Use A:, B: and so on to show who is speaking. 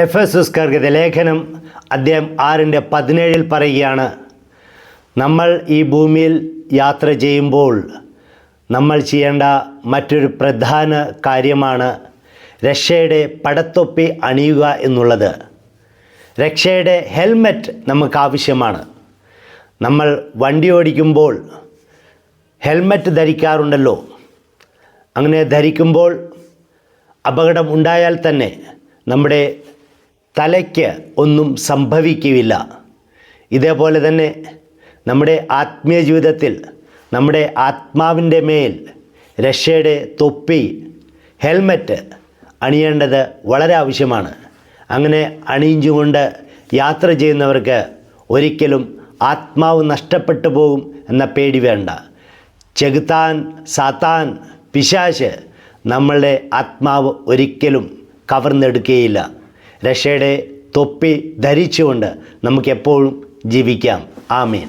A: എഫെസസ്യർക്കെഴുതിയ ലേഖനം അധ്യായം 6:17 പറയുകയാണ്, നമ്മൾ ഈ ഭൂമിയിൽ യാത്ര ചെയ്യുമ്പോൾ നമ്മൾ ചെയ്യേണ്ട മറ്റൊരു പ്രധാന കാര്യമാണ് രക്ഷയുടെ പടത്തൊപ്പി അണിയുക എന്നുള്ളത്. രക്ഷയുടെ ഹെൽമറ്റ് നമുക്ക് ആവശ്യമാണ്. നമ്മൾ വണ്ടി ഓടിക്കുമ്പോൾ ഹെൽമറ്റ് ധരിക്കാറുണ്ടല്ലോ. അങ്ങനെ ധരിക്കുമ്പോൾ അപകടം ഉണ്ടായാൽ തന്നെ നമ്മുടെ തലയ്ക്ക് ഒന്നും സംഭവിക്കുകയില്ല. ഇതേപോലെ തന്നെ നമ്മുടെ ആത്മീയ ജീവിതത്തിൽ നമ്മുടെ ആത്മാവിൻ്റെ മേൽ രക്ഷയുടെ തൊപ്പി, ഹെൽമറ്റ് അണിയേണ്ടത് വളരെ ആവശ്യമാണ്. അങ്ങനെ അണിയിച്ചുകൊണ്ട് യാത്ര ചെയ്യുന്നവർക്ക് ഒരിക്കലും ആത്മാവ് നഷ്ടപ്പെട്ടു പോകും എന്ന പേടി വേണ്ട. ചെകുത്താൻ, സാത്താൻ, പിശാച് നമ്മളുടെ ആത്മാവ് ഒരിക്കലും കവർന്നെടുക്കുകയില്ല. രക്ഷയുടെ തൊപ്പി ധരിച്ചുകൊണ്ട് നമുക്കെപ്പോഴും ജീവിക്കാം. ആമേൻ.